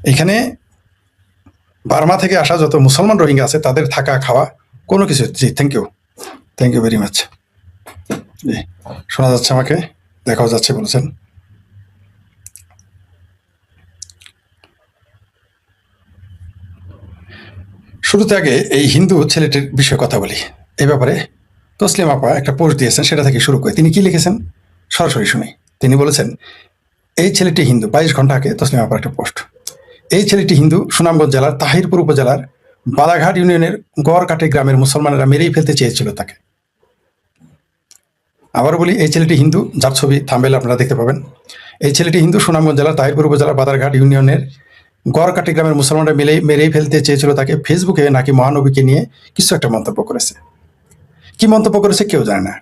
এখানে বার্মা থেকে আসা যত মুসলমান রোহিঙ্গা আছে তাদের থাকা খাওয়া কোনো কিছু। জি, থ্যাংক ইউ ভেরি মাচ। জি, শোনা যাচ্ছে, আমাকে দেখাও যাচ্ছে বলেছেন। শুরুতে আগে এই হিন্দু ছেলেটির বিষয়ে কথা বলি। এই ব্যাপারে তসলিম আপা একটা পোস্ট দিয়েছেন, সেটা থেকে শুরু করে তিনি কি লিখেছেন সরাসরি শুনি। তিনি বলেছেন, এই ছেলেটি হিন্দু। 22 ঘন্টা আগে তসলিম আপার একটা পোস্ট। এই ছেলেটি হিন্দু, সুনামগঞ্জ জেলার তাহিরপুর উপজেলার বালাঘাট ইউনিয়নের গড়কাটি গ্রামের মুসলমানেরা মেরেই ফেলতে চেয়েছিল তাকে। আবারও বলি, এই ছেলেটি হিন্দু, যার ছবি থাম্বনেইলে আপনারা দেখতে পাবেন। এই ছেলেটি হিন্দু, সুনামগঞ্জ জেলার তাহিরপুর উপজেলার বাদারঘাট ইউনিয়নের গড়কাটি গ্রামের মুসলমানরা মেরেই ফেলতে চেয়েছিল তাকে। ফেসবুকে নাকি মহানবীকে নিয়ে কিছু একটা মন্তব্য করেছে। কি মন্তব্য করেছে কেউ জানে না।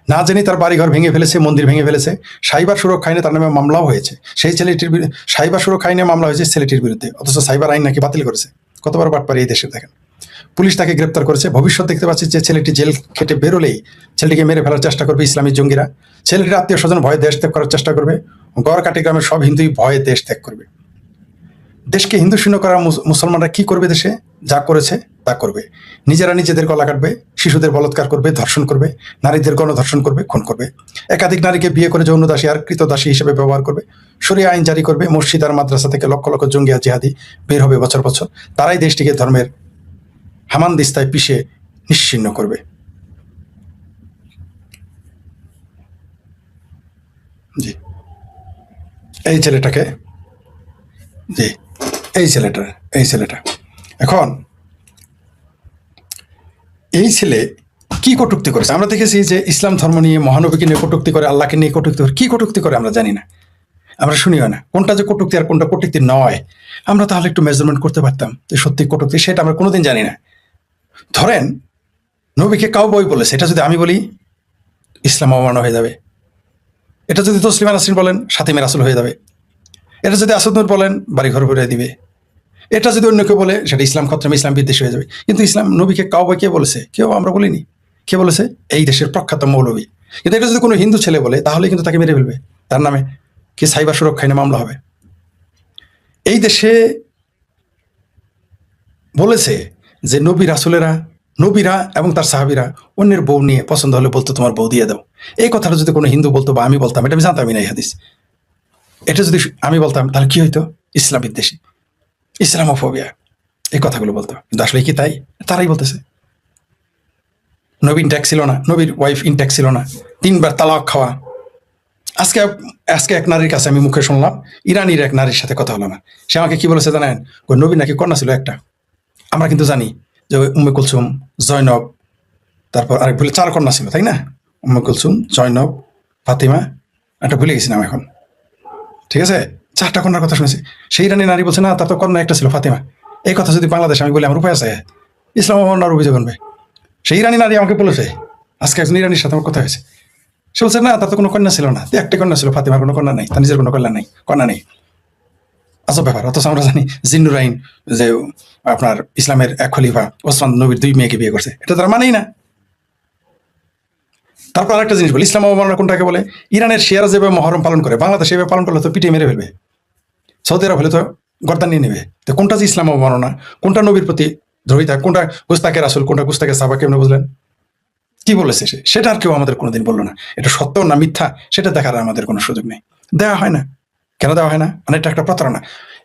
না জানি তার বাড়িঘর ভেঙে ফেলেছে, মন্দির ভেঙে ফেলেছে। সাইবার সুরক্ষা আইনে তার নামে মামলাও হয়েছে। সেই ছেলেটির সাইবার সুরক্ষা আইনে মামলা হয়েছে ছেলেটির বিরুদ্ধে, অথচ সাইবার আইন নাকি বাতিল করেছে। কতবার বাটপারি এই দেশে দেখেন। পুলিশ তাকে গ্রেপ্তার করেছে। ভবিষ্যৎ দেখতে পাচ্ছি যে ছেলেটি জেল খেটে বেরোলেই ছেলেটিকে মেরে ফেলার চেষ্টা করবে ইসলামী জঙ্গিরা। ছেলেটির আত্মীয় স্বজন ভয়ে দেশ ত্যাগ করার চেষ্টা করবে। গড়কাটি গ্রামের সব হিন্দুই ভয়ে দেশ ত্যাগ করবে। দেশকে হিন্দু শূন্য করা মুসলমানরা কি করবে? দেশে যা করেছে তা করবে। নিজেরা নিজেদের গলা কাটবে, শিশুদের বলাৎকার করবে, ধর্ষণ করবে, নারীদের গণধর্ষণ করবে, খুন করবে, একাধিক নারীকে বিয়ে করে যৌন দাসী আর কৃতদাসী হিসেবে ব্যবহার করবে, শরিয়া আইন জারি করবে, মসজিদ আর মাদ্রাসা থেকে লক্ষ লক্ষ জঙ্গি আর জিহাদি বের হবে বছর বছর। তারাই দেশটিকে ধর্মের হামানদিস্তায় পিষে নিশ্চিহ্ন করবে। জি, এই ছেলেটাকে, জি, এই ছেলেটা এখন এই ছেলে কি কটূক্তি করেছে আমরা দেখেছি, যে ইসলাম ধর্ম নিয়ে, মহানবীকে নিয়ে কটূক্তি করে, আল্লাহকে নিয়ে কটূক্তি করে। কি কটূক্তি করে আমরা জানি না, আমরা শুনিও না। কোনটা যে কটূক্তি আর কোনটা কটূক্তি নয়, আমরা তাহলে একটু মেজারমেন্ট করতে পারতাম যে সত্যি কটূক্তি, সেটা আমরা কোনোদিন জানি না। ধরেন নবীকে কাউবয় বলেছে, এটা যদি আমি বলি ইসলাম অমান্য হয়ে যাবে। এটা যদি তসলিমা নাসরিন বলেন সাতিমে রাসূল হয়ে যাবে। এটা যদি আসাদ নূর বলেন বাড়িঘর ভরে দিবে। এটা যদি অন্য কেউ বলে সেটা ইসলাম খতম, ইসলাম বিদ্বেষী হয়ে যাবে। কিন্তু ইসলাম নবীকে কাউবয় কে বলেছে? কেউ আমরা বলিনি। কে বলেছে? এই দেশের প্রখ্যাত মৌলবী। কিন্তু এটা যদি কোনো হিন্দু ছেলে বলে তাহলে কিন্তু তাকে মেরে ফেলবে, তার নামে কি সাইবার সুরক্ষা আইনে মামলা হবে। এই দেশে বলেছে যে নবীরা এবং তার সাহাবীরা অন্যের বউ নিয়ে পছন্দ হলে বলতো তোমার বউ দিয়ে দাও। এই কথাটা যদি কোনো হিন্দু বলতো বা আমি বলতাম, এটা আমি জানতামই না এই হাদিস। এটা যদি আমি বলতাম তাহলে কি হইতো? ইসলাম বিদ্বেষী, ইসলামোফোবিয়া, এই কথাগুলো বলতো। কিন্তু আসলে কি তাই? তারাই বলতেছে। নবী ইনট্যাক্ট ছিল না, নবীর ওয়াইফ ইনট্যাক্ট ছিল না, 3 বার তালাক খাওয়া। আজকে এক নারীর কাছে আমি মুখে শুনলাম, ইরানির এক নারীর সাথে কথা হলো না, সে আমাকে কি বলেছে জানেন? নবী নাকি কন্যা ছিল একটা। আমরা কিন্তু জানি যে উম্মে কুলসুম, জয়নব, তারপর আরেক বলে 4 কন্যা ছিল, তাই না? উম্মে কুলসুম, জয়নব, ফাতিমা, একটা ভুলে গেছি নাম এখন। ঠিক আছে, 4টা কন্যার কথা শুনেছি। সেই ইরানি নারী বলছে না, তার তো কন্যা একটা ছিল, ফাতিমা। এই কথা যদি বাংলাদেশে আমি বলি, আমার উপায় আছে? ইসলাম অবমাননার অভিযোগ আনবে। সেই ইরানি নারী আমাকে বলেছে, আজকে একজন ইরানির সাথে আমার কথা হয়েছে, সে বলছে না, তার তো কোনো কন্যা ছিল না, একটা কন্যা ছিল, ফাতিমার কোনো কন্যা নাই, তার নিজের কোনো কন্যা নেই। আজব ব্যাপার। অথচ আমরা জানি জিন্নুরাইন যে আপনার ইসলামের এক খলিফা ওসমান নবীর 2 মেয়েকে বিয়ে করছে, এটা তারা মানেই না। তারপর আরেকটা জিনিস বলি, ইসলাম অবমাননা কোনটাকে বলে? ইরানের শিয়ারা যেভাবে মহরম পালন করে, বাংলাদেশ এভাবে পালন করলে তো পিটিয়ে মেরে ফেলবে, সৌদি আরব হলে তো গর্দান নিয়ে নেবে। তো কোনটা যে ইসলাম অবমাননা, কোনটা নবীর প্রতি দ্রোহিতা, কোনটা গুস্তাকে রাসূল, কোনটা গুস্তাকে সাহাবা, কেমনে বুঝলেন? কি বলেছে সেটা আর কেউ আমাদের কোনোদিন বললো না। এটা সত্য না মিথ্যা সেটা দেখার আমাদের কোনো সুযোগ নেই, দেওয়া হয় না। কেন দেওয়া হয় না? মানে এটা একটা প্রতারণা।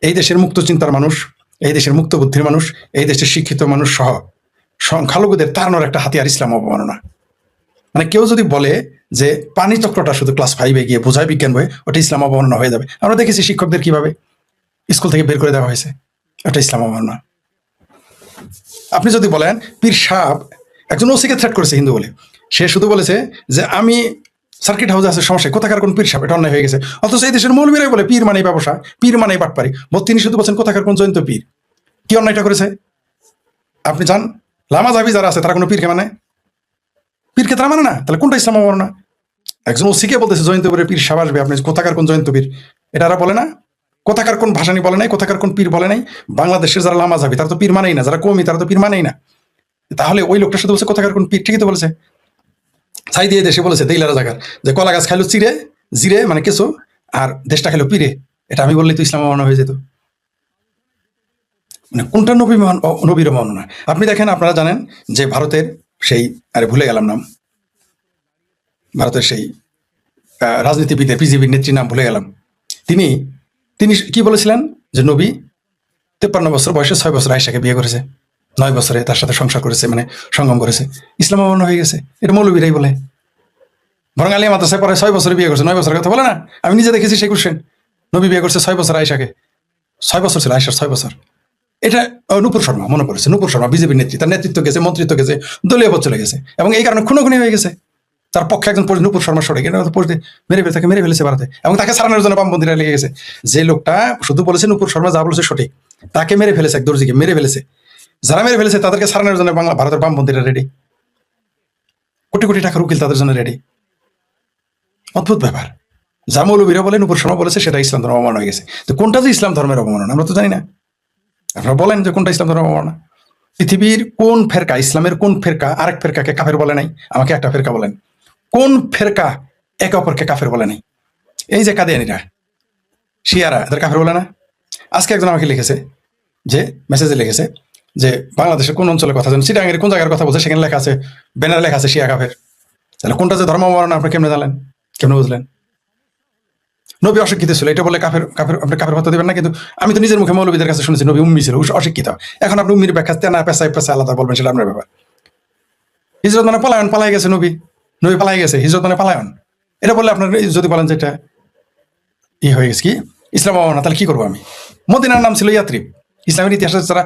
এই দেশের মুক্ত চিন্তার মানুষ, এই দেশের মুক্ত বুদ্ধির মানুষ, এই দেশের শিক্ষিত মানুষ সহ সংখ্যালঘুদের তাড়ানোর একটা হাতিয়ার ইসলাম অবমাননা। মানে কেউ যদি বলে যে পানি চক্রটা শুধু ক্লাস 5-এ গিয়ে বোঝায় বিজ্ঞান বই, ওটা ইসলাম অবমাননা হয়ে যাবে। আমরা দেখেছি শিক্ষকদের কিভাবে স্কুল থেকে বের করে দেওয়া হয়েছে, ওটা ইসলাম অবমাননা। আপনি যদি বলেন পীর সাহেব একজন ওসিকে থ্রেট করেছে হিন্দু বলে, সে শুধু বলেছে যে আমি সার্কিট হাউসে আছে সমস্যা, কোথাকার কোন পীর সাহেব, এটা অন্যায় হয়ে গেছে। অথচ এই দেশের মৌলবীরাই বলে পীর মানেই ব্যবসা, পীর মানেই বাটপারি। তিনি শুধু বলছেন কোথাকার কোন জয়ন্ত পীর। কি অন্যায়টা করেছে আপনি জান? লামা জাবি যারা আছে তারা কোনো পীরকে মানে? পীরকে তারা মানে না, তাহলে কোনটা ইসলাম অবমাননা? একজন ওসিকে বলতেছে জয়ন্তপুরে পীর সাহেব আসবে, আপনি কোথাকার কোন জয়ন্ত পীর, এটা বলে না? কোথাকার কোন ভাষানি বলে নাই, কোথাকার কোন পীর বলে নাই। বাংলাদেশের যারা লামা যাবি তারা তো পীর মানেই না, যারা কওমি তারা তো পীর মানেই না। তাহলে ওই লোকটার সাথে বলছে কোথাকার কোন পীর, ঠিকই তো বলেছে। ছাই দিয়ে দেশে বলেছে দেইলারা জায়গার যে কলা গাছ খাইলো জিরে মানে কেসো, আর দেশটা খাইলো পীরে। এটা আমি বললেই তো ইসলাম অবমাননা হয়ে যেত। মানে কোনটা নবীর অবমাননা? আপনি দেখেন, আপনারা জানেন যে ভারতের সেই, আরে ভুলে গেলাম নাম, ভারতের সেই রাজনীতিবিদের বিজেপির নেত্রীর নাম ভুলে গেলাম। তিনি তিনি কি বলেছিলেন যে নবী 53 বছর বয়সে 6 বছর আয়েশাকে বিয়ে করেছে, 9 বছরে তার সাথে সংসার করেছে, মানে সঙ্গম করেছে, ইসলাম অমান্য হয়ে গেছে। এটা মৌলবীরাই বলে। বরং আলিয়া মাদ্রাসায় পরে 6 বছরে বিয়ে করছে, 9 বছরের কথা বলে না। আমি নিজে দেখেছি সেই কোশ্চেন। নবী বিয়ে করছে 6 বছর আয়েশাকে, 6 বছর ছিল আয়েশার, 6 বছর। এটা নূপুর শর্মা মনে পড়েছে, নূপুর শর্মা বিজেপির নেত্রী, তার নেতৃত্ব গেছে, মন্ত্রিত্ব গেছে, দলীয় পদ চলে গেছে, এবং এই কারণে খুনোখুনি হয়ে গেছে। তার পক্ষে একজন নূপুর শর্মা সরে গেলে মেরে ফেলে, তাকে মেরে ফেলেছে ভারতে, এবং তাকে সারানোর জন্য বামপন্থীরা লেগে গেছে। যে লোকটা শুধু বলেছে নূপুর শর্মা যা বলেছে সঠিক, তাকে মেরে ফেলেছে, এক দর্জিকে মেরে ফেলেছে। যারা মেরে ফেলেছে তাদেরকে সারানোর জন্য ভারতের বামপন্থীরা রেডি, কোটি কোটি টাকার উকিল তাদের জন্য রেডি। অদ্ভুত ব্যাপার। যা মৌলবীরা বলে, নূপুর শর্মা বলেছে, সেটা ইসলাম ধর্ম অবমাননা হয়ে গেছে। তো কোনটা যে ইসলাম ধর্মের অবমাননা আমরা তো জানি না। আপনারা বলেন যে কোনটা ইসলাম ধর্মের অবমাননা? পৃথিবীর কোন ফেরকা, ইসলামের কোন ফেরকা আরেক ফেরকাকে কাফের বলে নাই? আমাকে একটা ফেরকা বলেন, কোন ফেরকা একে অপরকে কাফের বলে নাই? এই যে কাদিয়ানীরা, শিয়ারা, এদের কাফের বলে না? আজকে একজন আমাকে লিখেছে, যে মেসেজে লিখেছে যে বাংলাদেশের কোন অঞ্চলের কথা জানেন, চিটাগাঙ্গের কোন জায়গার কথা বলছে, সেখানে লেখা আছে, ব্যানারে লেখা আছে শিয়া কাফের। তাহলে কোনটা যে ধর্ম অবমাননা আপনি কেমনে জানলেন, কেমনে বুঝলেন? নবী অশিক্ষিত ছিল এটা বলে কাফের কাফের আপনি কাফের হতে দেবেন না। কিন্তু আমি তো নিজের মুখে মৌলবীদের কাছে শুনেছি নবী উম্মি ছিল, অশিক্ষিত। এখন আপনি উম্মির ব্যাখ্যা তেনা পেশায় পেশায় আলাদা বলবেন, সেটা আপনার ব্যাপার। হিজরত মানে পলায়ন, পালাই গেছে নবী, নবী পালাই গেছে, হিজরত মানে পলায়ন। এটা বললে আপনার যদি বলেন যে এটা হয়ে গেছে কি ইসলাম অবমাননা, তাহলে কি করবো আমি? মদিনার নাম ছিল ইয়াত্রিব। ইসলামের ইতিহাসে যারা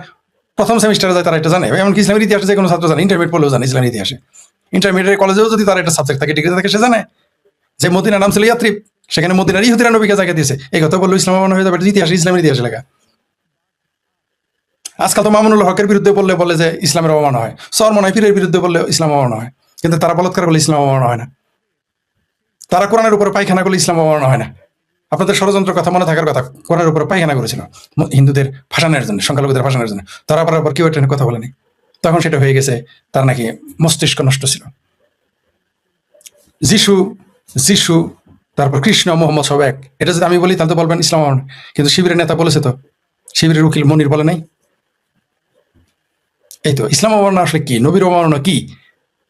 প্রথম সেমিস্টারে যায় তারা এটা জানে, এমনকি ইসলামের ইতিহাসে যে কোনো ছাত্র জানে, ইন্টারমিডিয়েট পড়লেও জানে ইসলামের ইতিহাসে। ইন্টারমিডিয়েট কলেজেও যদি তার একটা সাবজেক্ট থাকে, ডিগ্রি থাকে, সে জানে যে মদিনার নাম ছিল ইয়াত্রিব, সেখানে মদিনার ইহুদিরা নবীকে জায়গা দিয়েছে। এই কথা বললো ইসলাম অবমাননা হয়ে যাবে? ইতিহাসে, ইসলামের ইতিহাসে লেখা। আজকাল তো মামুনুল হকের বিরুদ্ধে বললে বলে যে ইসলামের অবমাননা হয়, সরমনাই পীরের বিরুদ্ধে বললে ইসলাম অবমাননা হয়, কিন্তু তারা বলৎকার করলে ইসলাম অবমাননা হয় না। তারা কোরআনের উপরে পায়খানা করলে ইসলাম অবমাননা হয় না। আপনাদের ষড়যন্ত্রের কথা মনে থাকার কথা, কোরআনের উপরে পায়খানা করেছিল হিন্দুদের ভাসানের জন্য, সংখ্যালঘুদের ভাসানের জন্য। তারা আবার কেউ এটা কথা বলেনি। তখন সেটা হয়ে গেছে তার নাকি মস্তিষ্ক নষ্ট ছিল। যিশু যিশু তারপর কৃষ্ণ, মোহাম্মদ সব এক, এটা যদি আমি বলি তাহলে তো বলবেন ইসলাম অবমাননা। কিন্তু শিবিরের নেতা বলেছে, তো শিবিরের উকিল মনির বলে নাই? এই তো ইসলাম অবমাননা আসলে কি, নবীর অবমাননা কি,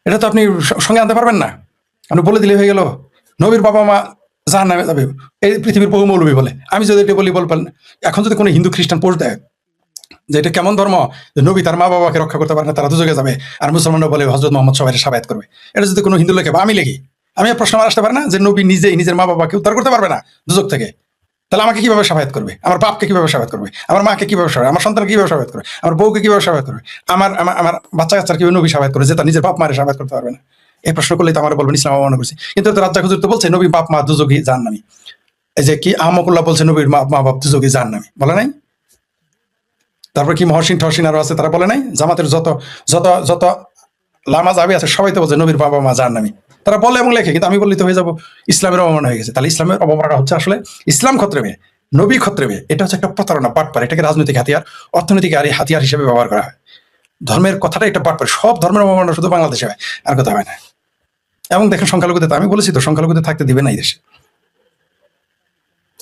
এটা তো আপনি সঙ্গে আনতে পারবেন না। আপনি বলে দিলে হয়ে গেল নবীর বাবা মা জাহান্নামে যাবে, এই পৃথিবীর বহু মৌলবী বলে। আমি যদি এটা বলবেন, এখন যদি কোনো হিন্দু খ্রিস্টান পোস্ট দেয় যে এটা কেমন ধর্ম, যে নবী তার মা বাবাকে রক্ষা করতে পারে না, তারা দুজকে যাবে, আর মুসলমানরা বলে হযরত মুহাম্মদ সবাই সাবায়াত করবে, এটা যদি কোনো হিন্দু লেখে বা আমি লিখি, আমি প্রশ্ন আসতে পারে না যে নবী নিজেই নিজের মা বাবাকে উদ্ধার করতে পারবে না দুজক থেকে, তাহলে আমাকে কিভাবে সাবায়াত করবে? আমার বাপকে কিভাবে সাবায়াত করবে? আমার মাকে কিভাবে সাবায়াত, আমার সন্তানকে কিভাবে সাবায়াত করবে? আমার বউকে কিভাবে সাবায়াত করবে? আমার আমার আমার বাচ্চা কাচ্চার কিভাবে নবী সাবায়াত করে যে তার নিজের বাপ মারে সাবায়াত করতে পারবে না? এই প্রশ্ন করলে তো আমার বলবেন ইসলাম অবমাননা করছি। কিন্তু রাজ্জাক হুজুর তো বলছে নবী বাপ মা দুজকি জাহান্নামী। এই যে কি আহমকুল্লাহ বলছে নবীর মা বাপ দুজকি জাহান্নামী, বলে নাই? তারপর কি মহসিন ঠসিন আরো আছে, তারা বলে নাই? জামাতের যত যত যত লামা যাবে আছে সবাই তো বলছে নবীর বাবা মা জাহান্নামী। তারা বলে এবং লেখে, কিন্তু আমি বললি তো হয়ে যাবো ইসলামের অবমাননা হয়ে গেছে। তাহলে ইসলামের অবমাননা হচ্ছে আসলে ইসলাম ক্ষত্রেবে, নবী ক্ষত্রেবে। এটা হচ্ছে একটা প্রতারণা, বাটপার। এটাকে রাজনৈতিক হাতিয়ার, অর্থনৈতিক হাতিয়ার হিসেবে ব্যবহার করা হয়। ধর্মের কথাটা একটা বাটপার। সব ধর্মের অবমাননা শুধু বাংলাদেশে হয়, আর কথা হয় না। এবং দেখেন সংখ্যালঘুদের, আমি বলেছি তো সংখ্যালঘুদের থাকতে দিবে না এই দেশে।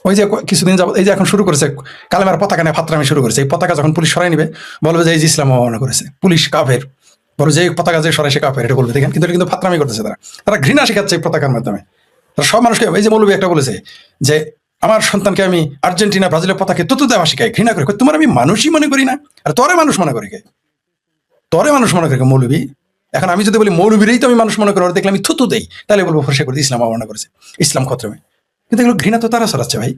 ওই যে কিছুদিন যাবত এই যে এখন শুরু করেছে কালেমার পতাকা নিয়ে ফাত্রামি শুরু করেছে। এই পতাকা যখন পুলিশ সরাই নিবে বলবে যে এই যে ইসলাম অবমাননা করেছে, পুলিশ কাফের, বলে যে পতাকা যে সরাই সে কাফের, এটা বলবে। দেখেন, কিন্তু এটা কিন্তু ফাত্রামি করতেছে তারা, তারা ঘৃণা শেখাচ্ছে এই পতাকার মাধ্যমে। তারা সব মানুষকে, এই যে মৌলবী একটা বলেছে যে আমার সন্তানকে আমি আর্জেন্টিনা ব্রাজিলের পতাকে তুতু দেওয়া শিখাই, ঘৃণা করে। তোমার আমি মানুষই মনে করি না, আর তোরে মানুষ মনে করি কে? তোরে মানুষ মনে করি মৌলবী? এখন আমি যদি বলি মৌলবীরই তো আমি মানুষ মনে করি, দেখলে আমি থুতু দেই, তাহলে বলবো ফরসে করে ইসলাম অবমাননা করেছে, ইসলাম খত্রমে। কিন্তু এগুলো ঘৃণা তো তারা ছড়াচ্ছে ভাই।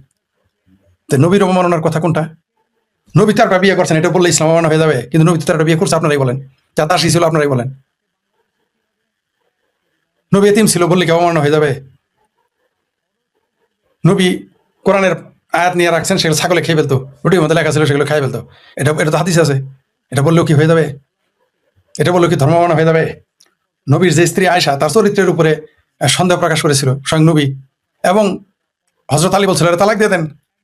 তো নবীর অবমাননার কথা কোনটা? নবী তারটা বিয়ে করছেন, এটা বললে ইসলাম অবমাননা হয়ে যাবে? কিন্তু নবী তারটা বিয়ে করছে, আপনারাই বলেন। যা দাসী ছিল আপনারাই বলেন। নবী এতিম ছিল বললে কি অবমাননা হয়ে যাবে? নবী কোরআনের আয়াত নিয়ে রাখছেন, সেগুলো ছাগলে খেয়ে ফেলতো, রুটির মধ্যে লেখা ছিল সেগুলো খেয়ে ফেলতো, এটা এটা তো হাদিস আছে। এটা বললেও কি হয়ে যাবে? এটা বললেও কি ধর্ম অবমাননা হয়ে যাবে? নবীর যে স্ত্রী আয়েশা, তার চরিত্রের উপরে সন্দেহ প্রকাশ করেছিল স্বয়ং নবী, এবং হযরত আলী বলছিল তালাক দিয়ে দেন,